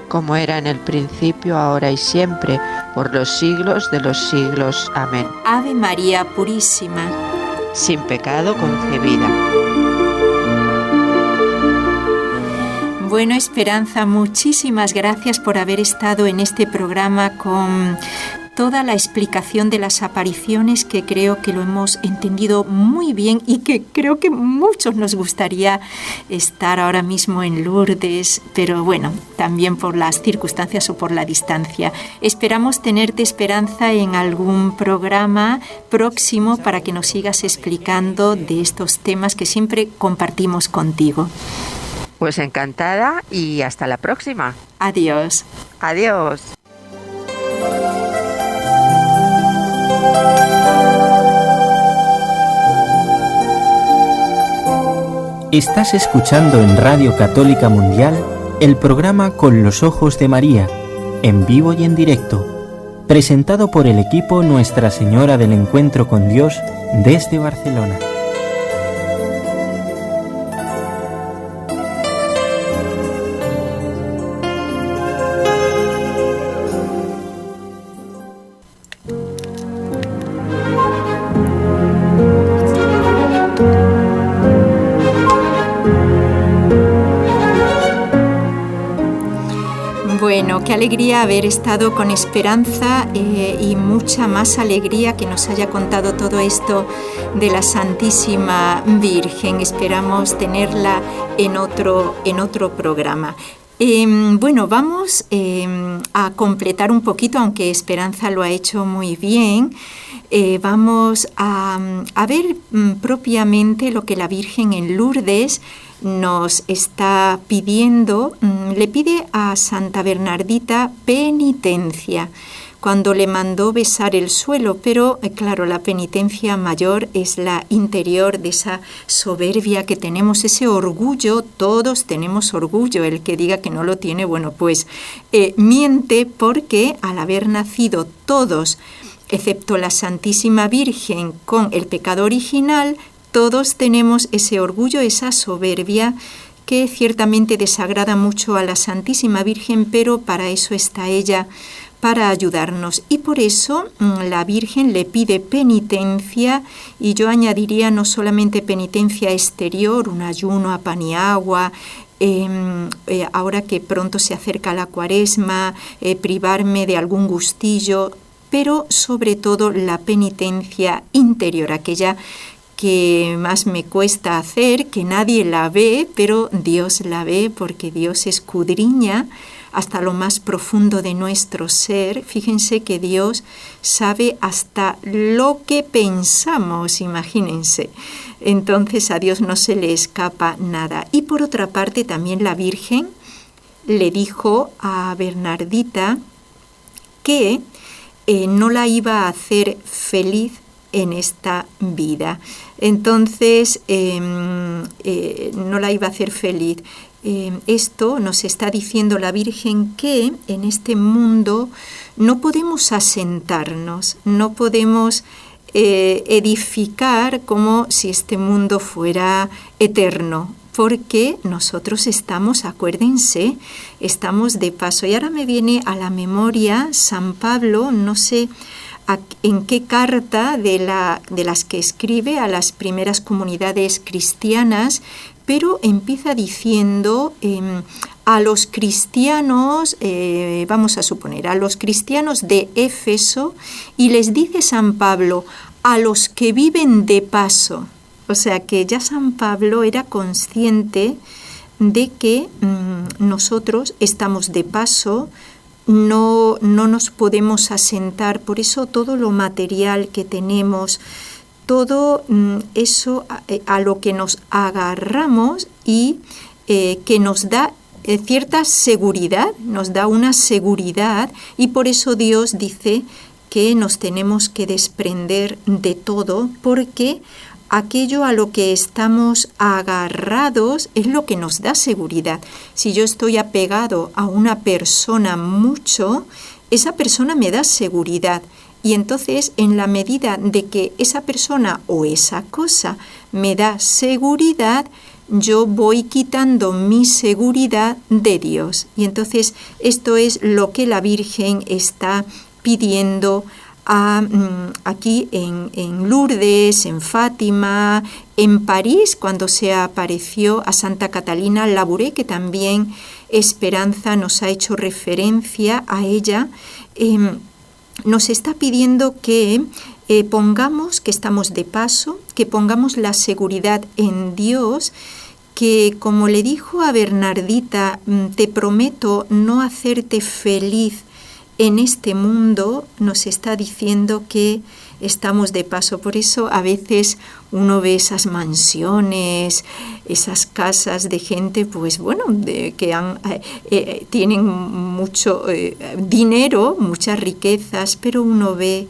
Como era en el principio, ahora y siempre, por los siglos de los siglos. Amén. Ave María Purísima, sin pecado concebida. Bueno, Esperanza, muchísimas gracias por haber estado en este programa con toda la explicación de las apariciones, que creo que lo hemos entendido muy bien y que creo que muchos nos gustaría estar ahora mismo en Lourdes, pero bueno, también por las circunstancias o por la distancia. Esperamos tenerte, Esperanza, en algún programa próximo para que nos sigas explicando de estos temas que siempre compartimos contigo. Pues encantada y hasta la próxima. Adiós. Adiós. Estás escuchando en Radio Católica Mundial el programa Con los Ojos de María, en vivo y en directo, presentado por el equipo Nuestra Señora del Encuentro con Dios desde Barcelona. Bueno, qué alegría haber estado con Esperanza y mucha más alegría que nos haya contado todo esto de la Santísima Virgen. Esperamos tenerla en otro programa. Bueno, vamos a completar un poquito, aunque Esperanza lo ha hecho muy bien. Vamos a ver propiamente lo que la Virgen en Lourdes nos está pidiendo. Le pide a Santa Bernardita penitencia cuando le mandó besar el suelo, pero claro, la penitencia mayor es la interior, de esa soberbia que tenemos, ese orgullo. Todos tenemos orgullo. El que diga que no lo tiene, bueno, pues miente, porque al haber nacido todos, excepto la Santísima Virgen con el pecado original, todos tenemos ese orgullo, esa soberbia que ciertamente desagrada mucho a la Santísima Virgen, pero para eso está ella, para ayudarnos. Y por eso la Virgen le pide penitencia, y yo añadiría no solamente penitencia exterior, un ayuno a pan y agua, ahora que pronto se acerca la Cuaresma, privarme de algún gustillo, pero sobre todo la penitencia interior, aquella que más me cuesta hacer, que nadie la ve, pero Dios la ve, porque Dios escudriña hasta lo más profundo de nuestro ser. Fíjense que Dios sabe hasta lo que pensamos, imagínense. Entonces a Dios no se le escapa nada. Y por otra parte también la Virgen le dijo a Bernardita que no la iba a hacer feliz en esta vida. Entonces, no la iba a hacer feliz. Esto nos está diciendo la Virgen, que en este mundo no podemos asentarnos, no podemos edificar como si este mundo fuera eterno, porque nosotros estamos, acuérdense, estamos de paso. Y ahora me viene a la memoria San Pablo, no sé en qué carta de las que escribe a las primeras comunidades cristianas, pero empieza diciendo a los cristianos, vamos a suponer, a los cristianos de Éfeso, y les dice San Pablo, a los que viven de paso. O sea que ya San Pablo era consciente de que nosotros estamos de paso, no nos podemos asentar. Por eso todo lo material que tenemos, todo eso a lo que nos agarramos y que nos da cierta seguridad, nos da una seguridad, y por eso Dios dice que nos tenemos que desprender de todo, porque aquello a lo que estamos agarrados es lo que nos da seguridad. Si yo estoy apegado a una persona mucho, esa persona me da seguridad. Y entonces, en la medida de que esa persona o esa cosa me da seguridad, yo voy quitando mi seguridad de Dios. Y entonces, esto es lo que la Virgen está pidiendo aquí en Lourdes, en Fátima, en París, cuando se apareció a Santa Catalina Labouré, que también Esperanza nos ha hecho referencia a ella. nos está pidiendo que pongamos, que estamos de paso, que pongamos la seguridad en Dios, que como le dijo a Bernardita, te prometo no hacerte feliz en este mundo, nos está diciendo que estamos de paso. Por eso a veces uno ve esas mansiones, esas casas de gente, pues bueno, que tienen mucho dinero, muchas riquezas, pero uno ve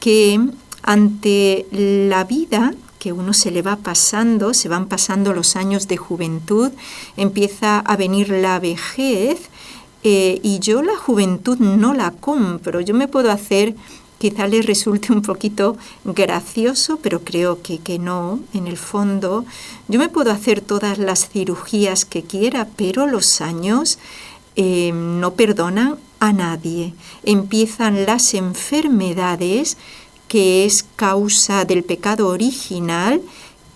que ante la vida que uno se le va pasando, se van pasando los años de juventud, empieza a venir la vejez, y yo la juventud no la compro. Yo me puedo hacer, quizá les resulte un poquito gracioso, pero creo que no, en el fondo, yo me puedo hacer todas las cirugías que quiera, pero los años no perdonan a nadie. Empiezan las enfermedades, que es causa del pecado original,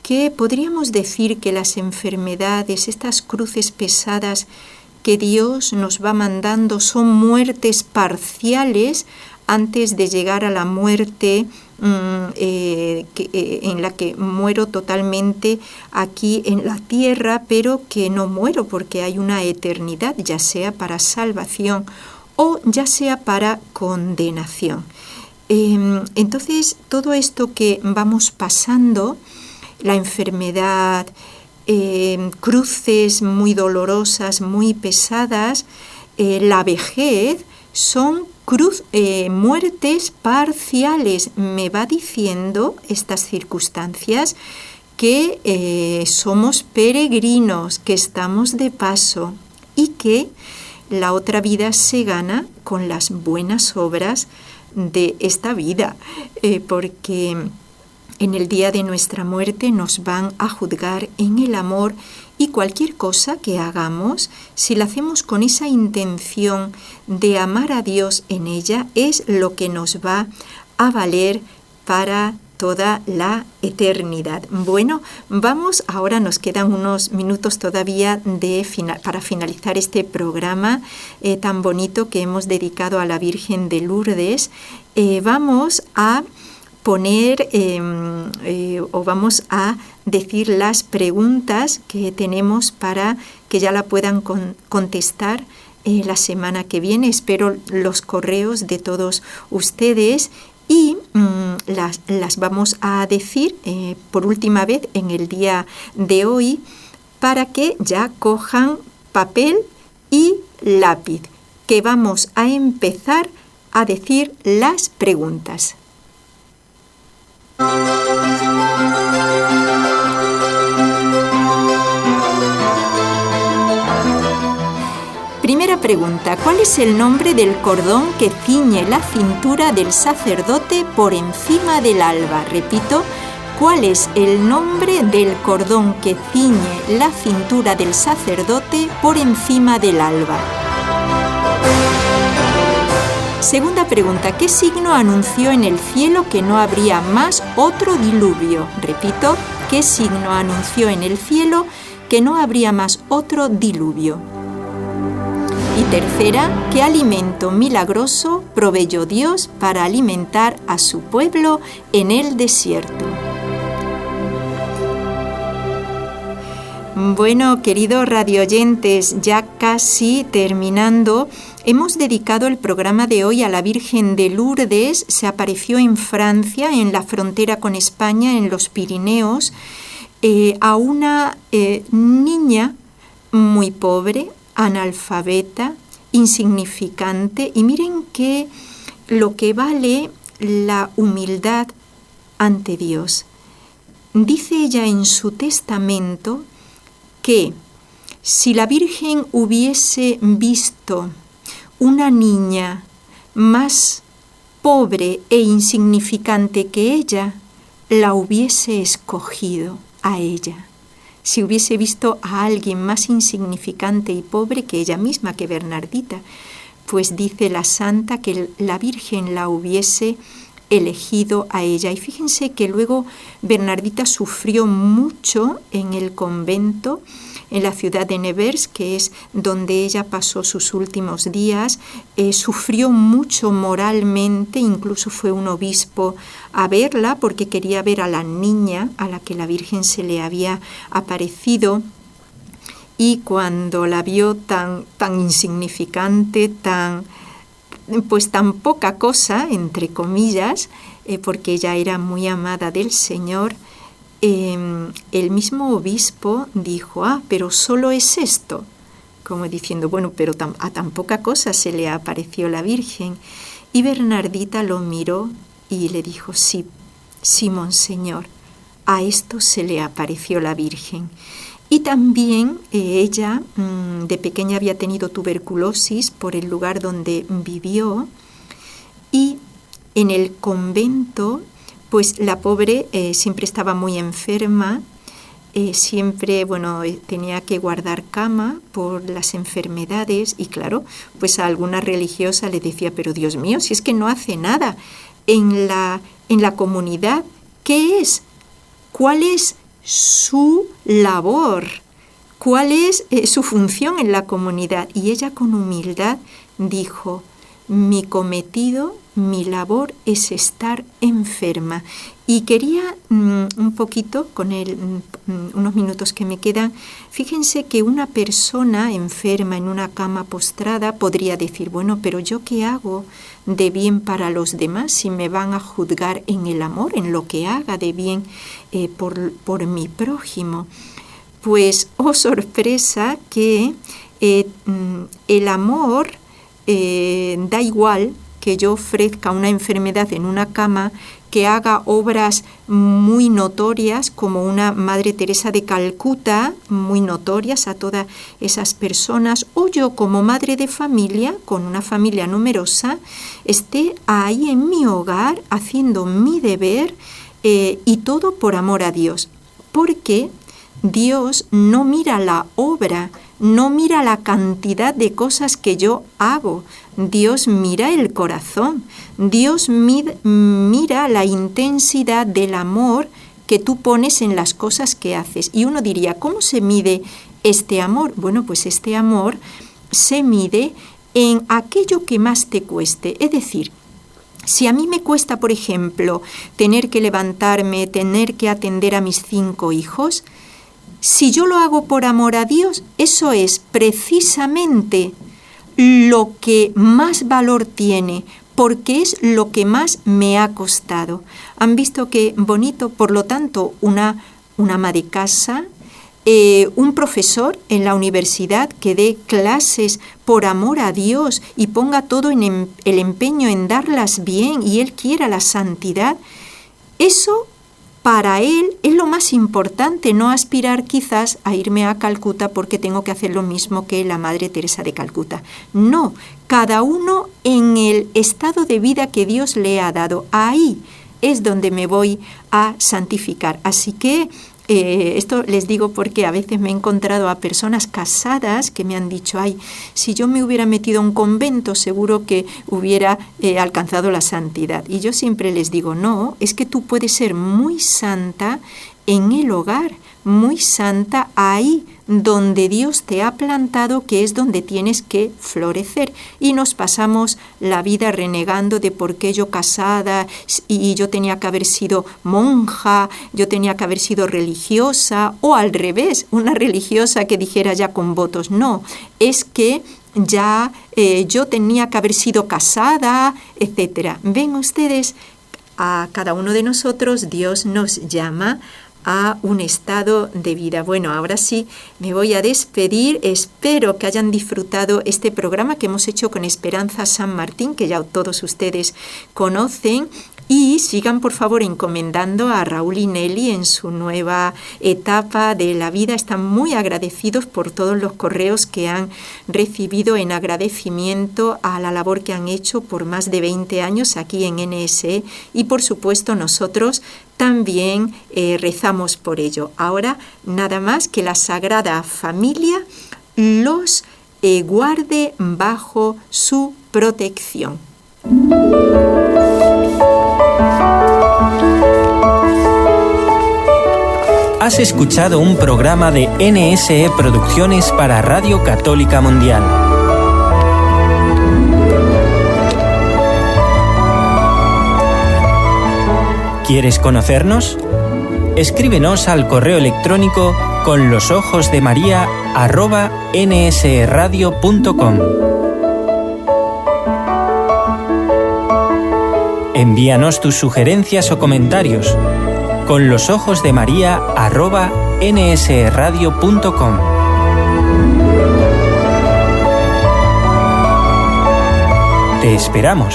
que podríamos decir que las enfermedades, estas cruces pesadas que Dios nos va mandando, son muertes parciales antes de llegar a la muerte en la que muero totalmente aquí en la tierra, pero que no muero porque hay una eternidad, ya sea para salvación o ya sea para condenación. Entonces, todo esto que vamos pasando, la enfermedad, cruces muy dolorosas, muy pesadas, la vejez, son muertes parciales. Me va diciendo estas circunstancias que somos peregrinos, que estamos de paso y que la otra vida se gana con las buenas obras de esta vida, porque en el día de nuestra muerte nos van a juzgar en el amor, y cualquier cosa que hagamos, si la hacemos con esa intención de amar a Dios en ella, es lo que nos va a valer para toda la eternidad. Bueno, ahora nos quedan unos minutos todavía para finalizar este programa tan bonito que hemos dedicado a la Virgen de Lourdes. Vamos a poner o vamos a decir las preguntas que tenemos para que ya la puedan contestar la semana que viene. Espero los correos de todos ustedes y las vamos a decir por última vez en el día de hoy, para que ya cojan papel y lápiz, que vamos a empezar a decir las preguntas. Primera pregunta: ¿cuál es el nombre del cordón que ciñe la cintura del sacerdote por encima del alba? Repito, ¿cuál es el nombre del cordón que ciñe la cintura del sacerdote por encima del alba? Segunda pregunta: ¿qué signo anunció en el cielo que no habría más otro diluvio? Repito, ¿qué signo anunció en el cielo que no habría más otro diluvio? Y tercera, ¿qué alimento milagroso proveyó Dios para alimentar a su pueblo en el desierto? Bueno, queridos radioyentes, ya casi terminando, hemos dedicado el programa de hoy a la Virgen de Lourdes. Se apareció en Francia, en la frontera con España, en los Pirineos, a una niña muy pobre, analfabeta, insignificante, y miren que lo que vale la humildad ante Dios. Dice ella en su testamento que si la Virgen hubiese visto una niña más pobre e insignificante que ella, la hubiese escogido a ella. Si hubiese visto a alguien más insignificante y pobre que ella misma, que Bernardita, pues dice la santa que la Virgen la hubiese elegido a ella. Y fíjense que luego Bernardita sufrió mucho en el convento, en la ciudad de Nevers, que es donde ella pasó sus últimos días. Sufrió mucho moralmente, incluso fue un obispo a verla porque quería ver a la niña a la que la Virgen se le había aparecido. Y cuando la vio tan insignificante, tan poca cosa, entre comillas, porque ella era muy amada del Señor, el mismo obispo dijo, pero solo es esto, como diciendo, bueno, pero a tan poca cosa se le apareció la Virgen. Y Bernardita lo miró y le dijo, sí, monseñor, a esto se le apareció la Virgen. Y también ella de pequeña había tenido tuberculosis por el lugar donde vivió, y en el convento pues la pobre siempre estaba muy enferma, siempre tenía que guardar cama por las enfermedades, y claro, pues a alguna religiosa le decía, pero Dios mío, si es que no hace nada en la comunidad, ¿qué es? ¿Cuál es su labor? ¿Cuál es su función en la comunidad? Y ella con humildad dijo, mi cometido, mi labor es estar enferma. Y quería un poquito, con unos minutos que me quedan, fíjense que una persona enferma en una cama postrada podría decir, bueno, pero ¿yo qué hago de bien para los demás si me van a juzgar en el amor, en lo que haga de bien por mi prójimo? Pues, sorpresa, que el amor da igual que yo ofrezca una enfermedad en una cama, que haga obras muy notorias como una Madre Teresa de Calcuta, muy notorias a todas esas personas, o yo como madre de familia, con una familia numerosa, esté ahí en mi hogar haciendo mi deber, y todo por amor a Dios. Porque Dios no mira la obra, no mira la cantidad de cosas que yo hago. Dios mira el corazón. Dios mira la intensidad del amor que tú pones en las cosas que haces. Y uno diría, ¿cómo se mide este amor? Bueno, pues este amor se mide en aquello que más te cueste. Es decir, si a mí me cuesta, por ejemplo, tener que levantarme, tener que atender a mis 5 hijos, si yo lo hago por amor a Dios, eso es precisamente lo que más valor tiene, porque es lo que más me ha costado. Han visto qué bonito, por lo tanto, una ama de casa, un profesor en la universidad que dé clases por amor a Dios y ponga todo en el empeño en darlas bien, y él quiera la santidad, eso para él es lo más importante, no aspirar quizás a irme a Calcuta porque tengo que hacer lo mismo que la Madre Teresa de Calcuta. No, cada uno en el estado de vida que Dios le ha dado, ahí es donde me voy a santificar. Así que esto les digo porque a veces me he encontrado a personas casadas que me han dicho, si yo me hubiera metido a un convento seguro que hubiera alcanzado la santidad. Y yo siempre les digo, no, es que tú puedes ser muy santa en el hogar, muy santa ahí donde Dios te ha plantado, que es donde tienes que florecer. Y nos pasamos la vida renegando de por qué yo casada, y yo tenía que haber sido monja, yo tenía que haber sido religiosa, o al revés, una religiosa que dijera ya con votos. No, es que ya yo tenía que haber sido casada, etc. Ven ustedes, a cada uno de nosotros Dios nos llama a un estado de vida. Bueno, ahora sí me voy a despedir. Espero que hayan disfrutado este programa que hemos hecho con Esperanza San Martín, que ya todos ustedes conocen, y sigan por favor encomendando a Raúl y Nelly en su nueva etapa de la vida. Están muy agradecidos por todos los correos que han recibido en agradecimiento a la labor que han hecho por más de 20 años aquí en NSE, y por supuesto nosotros también rezamos por ello. Ahora nada más, que la Sagrada Familia los guarde bajo su protección. Has escuchado un programa de NSE Producciones para Radio Católica Mundial. ¿Quieres conocernos? Escríbenos al correo electrónico conlosojosdemaria@nsradio.com. Envíanos tus sugerencias o comentarios conlosojosdemaria@nsradio.com. Te esperamos.